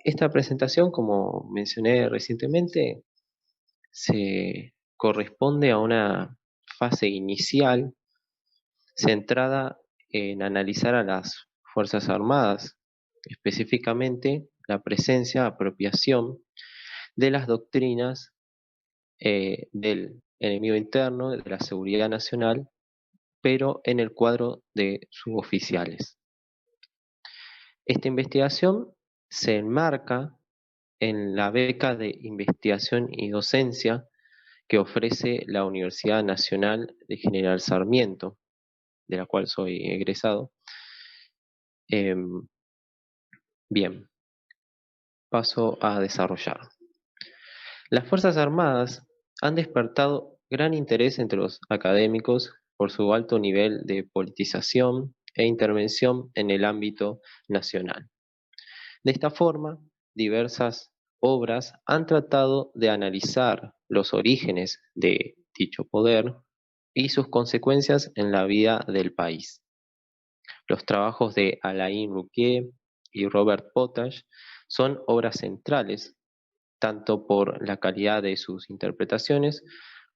Esta presentación, como mencioné recientemente, se corresponde a una fase inicial centrada en analizar a las Fuerzas Armadas, específicamente la presencia, apropiación de las doctrinas del enemigo interno, de la seguridad nacional, pero en el cuadro de suboficiales. Esta investigación se enmarca en la beca de investigación y docencia que ofrece la Universidad Nacional de General Sarmiento, de la cual soy egresado. Bien, paso a desarrollar. Las Fuerzas Armadas han despertado gran interés entre los académicos por su alto nivel de politización e intervención en el ámbito nacional. De esta forma, diversas obras han tratado de analizar los orígenes de dicho poder y sus consecuencias en la vida del país. Los trabajos de Alain Rouquier y Robert Potage son obras centrales, tanto por la calidad de sus interpretaciones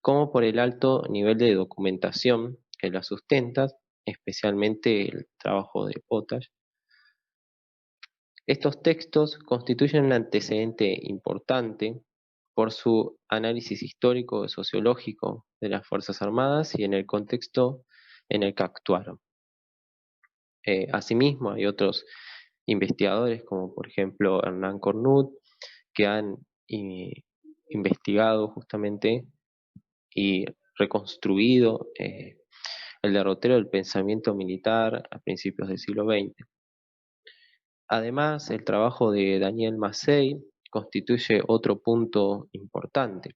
como por el alto nivel de documentación que las sustenta, especialmente el trabajo de Potage. Estos textos constituyen un antecedente importante por su análisis histórico y sociológico de las Fuerzas Armadas y en el contexto en el que actuaron. Asimismo, hay otros investigadores, como por ejemplo Hernán Cornut, que han investigado justamente y reconstruido el derrotero del pensamiento militar a principios del siglo XX. Además, el trabajo de Daniel Massey constituye otro punto importante.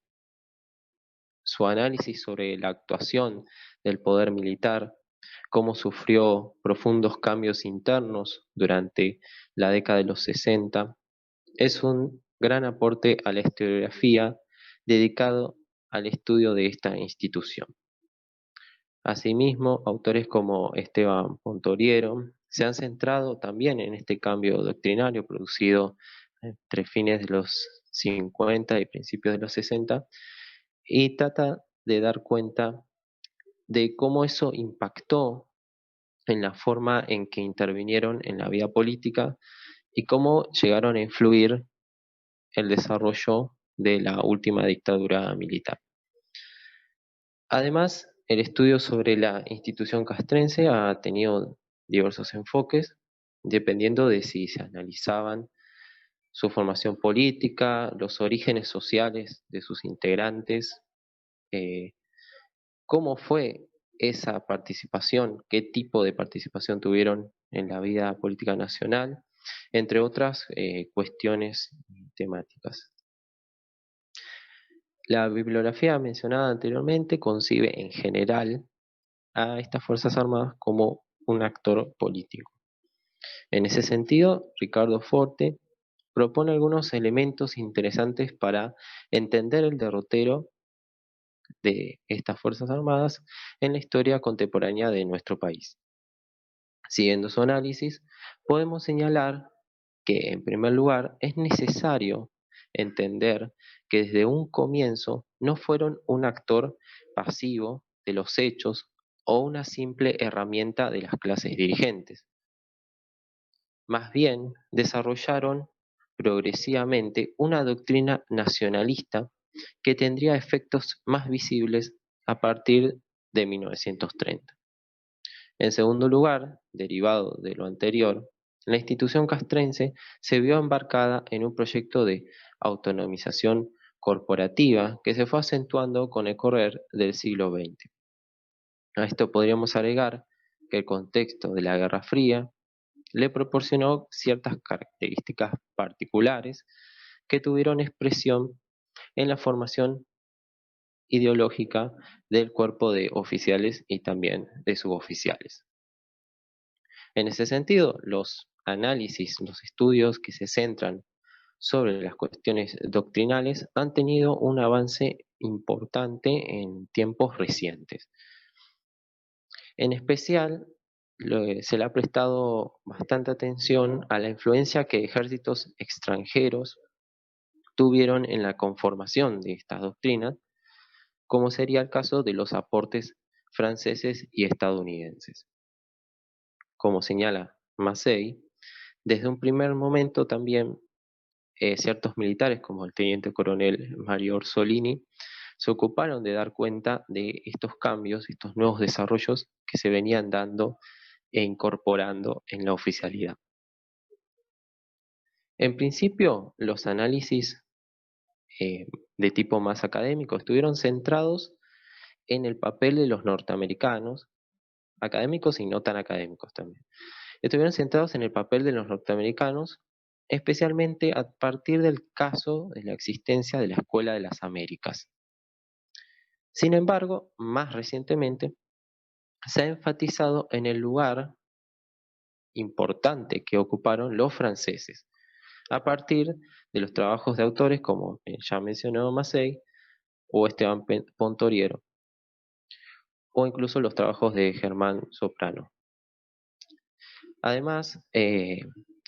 Su análisis sobre la actuación del poder militar, cómo sufrió profundos cambios internos durante la década de los 60, es un gran aporte a la historiografía dedicado al estudio de esta institución. Asimismo, autores como Esteban Pontoriero se han centrado también en este cambio doctrinario producido entre fines de los 50 y principios de los 60 y trata de dar cuenta de cómo eso impactó en la forma en que intervinieron en la vida política y cómo llegaron a influir el desarrollo de la última dictadura militar. Además, el estudio sobre la institución castrense ha tenido diversos enfoques, dependiendo de si se analizaban su formación política, los orígenes sociales de sus integrantes, eh, cómo fue esa participación, qué tipo de participación tuvieron en la vida política nacional, entre otras cuestiones temáticas. La bibliografía mencionada anteriormente concibe en general a estas Fuerzas Armadas como un actor político. En ese sentido, Ricardo Forte propone algunos elementos interesantes para entender el derrotero de estas Fuerzas Armadas en la historia contemporánea de nuestro país. Siguiendo su análisis, podemos señalar que, en primer lugar, es necesario entender que desde un comienzo no fueron un actor pasivo de los hechos o una simple herramienta de las clases dirigentes. Más bien, desarrollaron progresivamente una doctrina nacionalista que tendría efectos más visibles a partir de 1930. En segundo lugar, derivado de lo anterior, la institución castrense se vio embarcada en un proyecto de autonomización corporativa que se fue acentuando con el correr del siglo XX. A esto podríamos agregar que el contexto de la Guerra Fría le proporcionó ciertas características particulares que tuvieron expresión en la formación ideológica del cuerpo de oficiales y también de suboficiales. En ese sentido, los análisis, los estudios que se centran sobre las cuestiones doctrinales han tenido un avance importante en tiempos recientes. En especial, se le ha prestado bastante atención a la influencia que ejércitos extranjeros tuvieron en la conformación de estas doctrinas, como sería el caso de los aportes franceses y estadounidenses. Como señala Massey, desde un primer momento también ciertos militares como el teniente coronel Mario Orsolini se ocuparon de dar cuenta de estos cambios, estos nuevos desarrollos que se venían dando e incorporando en la oficialidad. En principio, los análisis de tipo más académico estuvieron centrados en el papel de los norteamericanos, académicos y no tan académicos también. Estuvieron centrados en el papel de los norteamericanos, especialmente a partir del caso de la existencia de la Escuela de las Américas. Sin embargo, más recientemente, se ha enfatizado en el lugar importante que ocuparon los franceses, a partir de los trabajos de autores como ya mencionado Massey o Esteban Pontoriero, o incluso los trabajos de Germán Soprano. Además,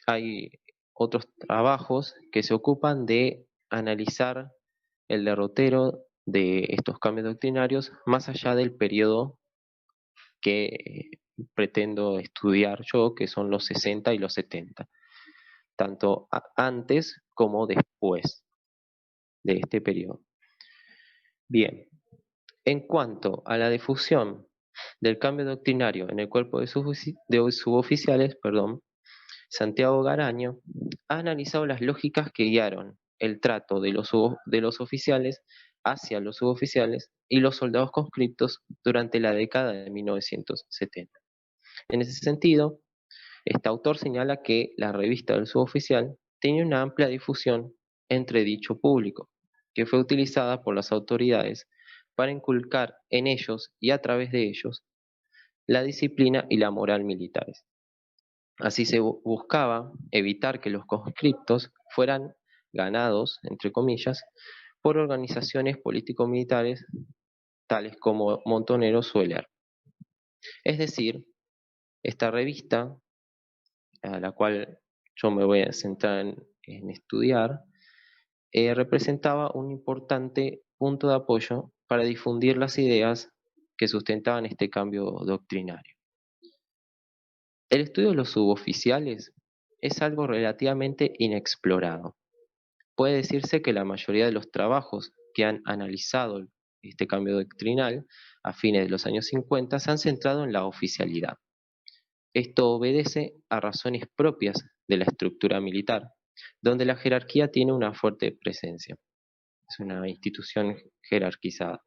hay otros trabajos que se ocupan de analizar el derrotero de estos cambios doctrinarios más allá del periodo que pretendo estudiar yo, que son los 60 y los 70, tanto antes como después de este periodo. Bien, en cuanto a la difusión del cambio doctrinario en el cuerpo de suboficiales, Santiago Garaño ha analizado las lógicas que guiaron el trato de los oficiales hacia los suboficiales y los soldados conscriptos durante la década de 1970. En ese sentido, este autor señala que la revista del suboficial tenía una amplia difusión entre dicho público, que fue utilizada por las autoridades para inculcar en ellos y a través de ellos la disciplina y la moral militares. Así se buscaba evitar que los conscriptos fueran ganados, entre comillas, por organizaciones político-militares tales como Montoneros o Heller. Es decir, esta revista, a la cual yo me voy a centrar en estudiar, representaba un importante punto de apoyo para difundir las ideas que sustentaban este cambio doctrinario. El estudio de los suboficiales es algo relativamente inexplorado. Puede decirse que la mayoría de los trabajos que han analizado este cambio doctrinal a fines de los años 50 se han centrado en la oficialidad. Esto obedece a razones propias de la estructura militar, donde la jerarquía tiene una fuerte presencia. Es una institución jerarquizada.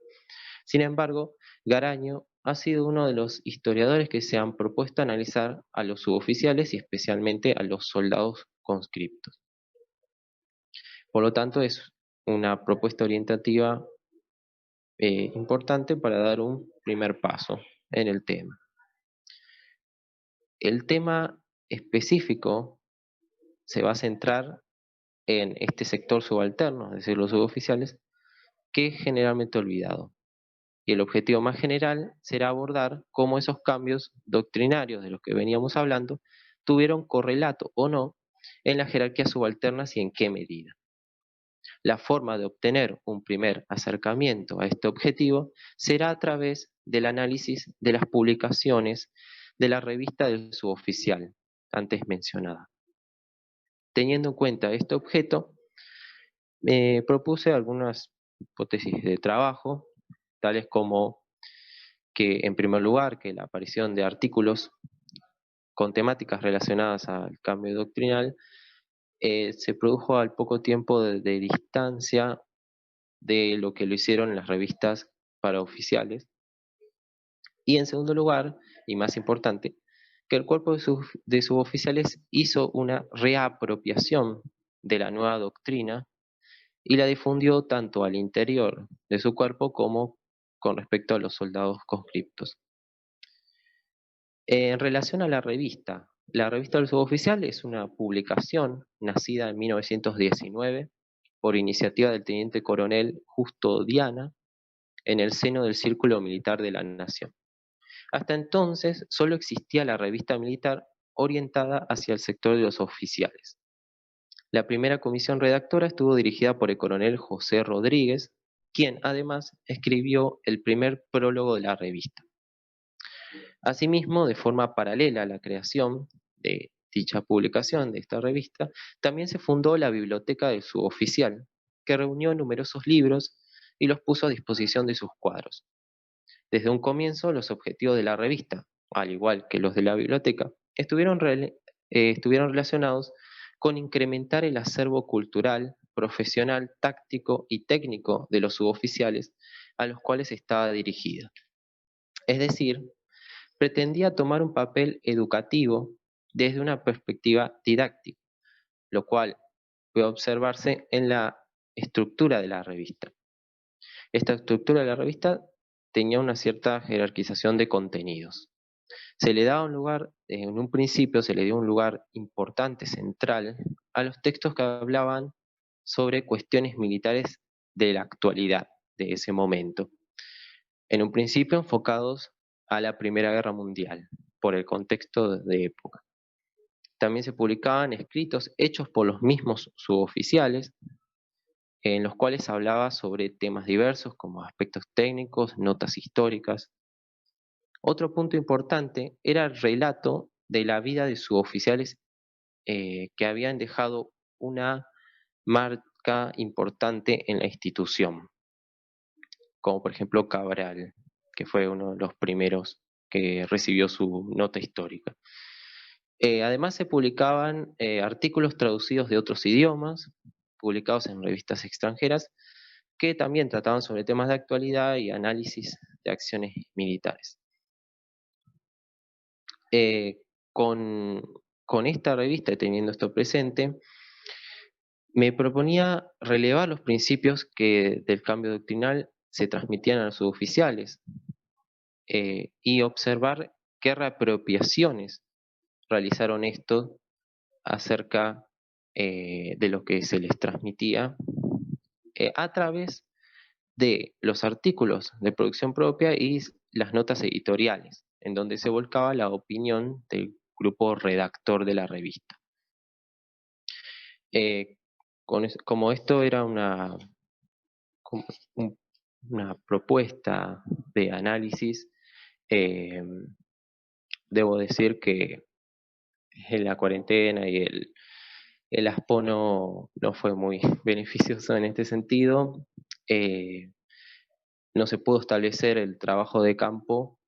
Sin embargo, Garaño ha sido uno de los historiadores que se han propuesto analizar a los suboficiales y especialmente a los soldados conscriptos. Por lo tanto, es una propuesta orientativa importante para dar un primer paso en el tema. El tema específico se va a centrar en este sector subalterno, es decir, los suboficiales, que es generalmente olvidado. Y el objetivo más general será abordar cómo esos cambios doctrinarios de los que veníamos hablando tuvieron correlato o no en las jerarquías subalternas y en qué medida. La forma de obtener un primer acercamiento a este objetivo será a través del análisis de las publicaciones de la revista del suboficial, antes mencionada. Teniendo en cuenta este objeto, me propuse algunas hipótesis de trabajo, tales como que, en primer lugar, que la aparición de artículos con temáticas relacionadas al cambio doctrinal se produjo al poco tiempo de distancia de lo que lo hicieron las revistas para oficiales. Y en segundo lugar, y más importante, que el cuerpo de suboficiales hizo una reapropiación de la nueva doctrina y la difundió tanto al interior de su cuerpo como con respecto a los soldados conscriptos. En relación a la revista del Suboficial es una publicación nacida en 1919 por iniciativa del teniente coronel Justo Diana en el seno del Círculo Militar de la Nación. Hasta entonces solo existía la revista militar orientada hacia el sector de los oficiales. La primera comisión redactora estuvo dirigida por el coronel José Rodríguez, quien además escribió el primer prólogo de la revista. Asimismo, de forma paralela a la creación de dicha publicación de esta revista, también se fundó la Biblioteca del Suboficial, que reunió numerosos libros y los puso a disposición de sus cuadros. Desde un comienzo, los objetivos de la revista, al igual que los de la biblioteca, estuvieron relacionados con incrementar el acervo cultural, profesional, táctico y técnico de los suboficiales a los cuales estaba dirigida. Es decir, pretendía tomar un papel educativo desde una perspectiva didáctica, lo cual puede observarse en la estructura de la revista. Esta estructura de la revista tenía una cierta jerarquización de contenidos. Se le daba un lugar, en un principio se le dio un lugar importante, central, a los textos que hablaban sobre cuestiones militares de la actualidad, de ese momento. En un principio enfocados a la Primera Guerra Mundial, por el contexto de época. También se publicaban escritos hechos por los mismos suboficiales, en los cuales hablaba sobre temas diversos como aspectos técnicos, notas históricas. Otro punto importante era el relato de la vida de suboficiales que habían dejado una marca importante en la institución, como por ejemplo Cabral, que fue uno de los primeros que recibió su nota histórica. Además se publicaban artículos traducidos de otros idiomas, publicados en revistas extranjeras, que también trataban sobre temas de actualidad y análisis de acciones militares. Eh, con, con esta revista, teniendo esto presente, me proponía relevar los principios que del cambio doctrinal se transmitían a los suboficiales y observar qué reapropiaciones realizaron estos acerca de lo que se les transmitía a través de los artículos de producción propia y las notas editoriales, en donde se volcaba la opinión del grupo redactor de la revista. Eh, como esto era una propuesta de análisis, eh, debo decir que en la cuarentena y el ASPO no fue muy beneficioso en este sentido. No se pudo establecer el trabajo de campo,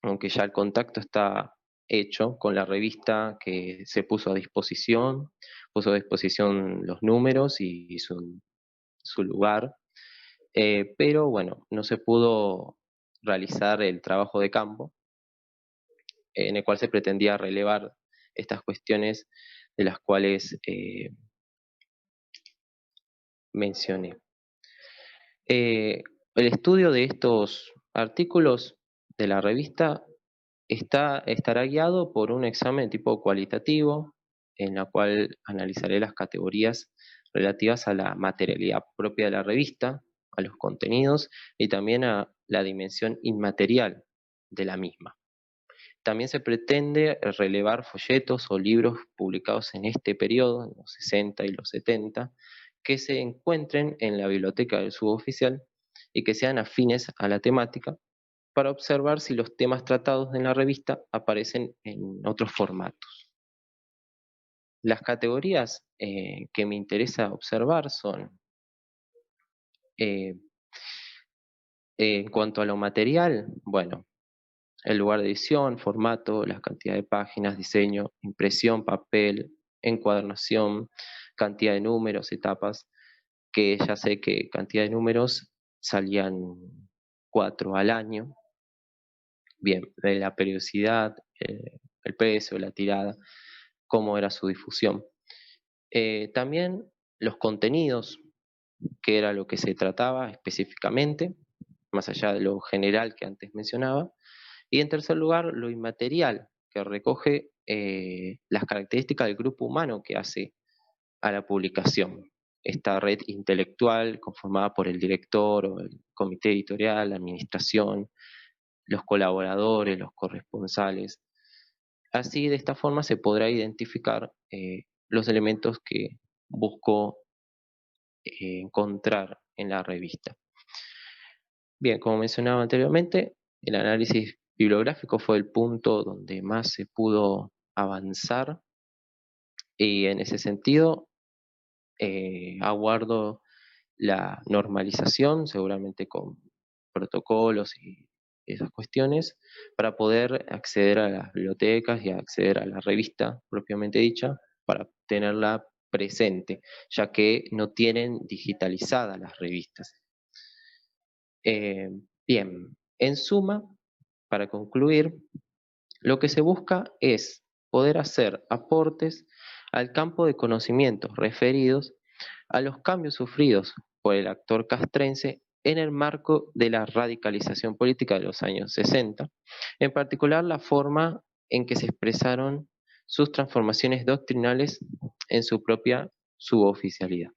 aunque ya el contacto está hecho con la revista que se puso a disposición los números y su lugar, pero bueno, no se pudo realizar el trabajo de campo en el cual se pretendía relevar estas cuestiones de las cuales mencioné. El estudio de estos artículos de la revista estará guiado por un examen de tipo cualitativo, en la cual analizaré las categorías relativas a la materialidad propia de la revista, a los contenidos y también a la dimensión inmaterial de la misma. También se pretende relevar folletos o libros publicados en este periodo, en los 60 y los 70, que se encuentren en la biblioteca del suboficial y que sean afines a la temática, para observar si los temas tratados en la revista aparecen en otros formatos. Las categorías que me interesa observar son, eh, en cuanto a lo material, bueno, el lugar de edición, formato, la cantidad de páginas, diseño, impresión, papel, encuadernación, cantidad de números, etapas, que ya sé que cantidad de números salían 4 al año. Bien, la periodicidad, el precio, la tirada, cómo era su difusión. También los contenidos, que era lo que se trataba específicamente, más allá de lo general que antes mencionaba. Y en tercer lugar, lo inmaterial, que recoge las características del grupo humano que hace a la publicación. Esta red intelectual conformada por el director o el comité editorial, la administración, los colaboradores, los corresponsales. Así, de esta forma, se podrá identificar los elementos que buscó encontrar en la revista. Bien, como mencionaba anteriormente, el análisis bibliográfico fue el punto donde más se pudo avanzar y en ese sentido aguardo la normalización, seguramente con protocolos y esas cuestiones, para poder acceder a las bibliotecas y acceder a la revista propiamente dicha, para tenerla presente, ya que no tienen digitalizadas las revistas. Eh, Bien, en suma, para concluir, lo que se busca es poder hacer aportes al campo de conocimientos referidos a los cambios sufridos por el actor castrense en el marco de la radicalización política de los años 60, en particular la forma en que se expresaron sus transformaciones doctrinales en su propia suboficialidad.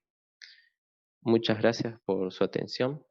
Muchas gracias por su atención.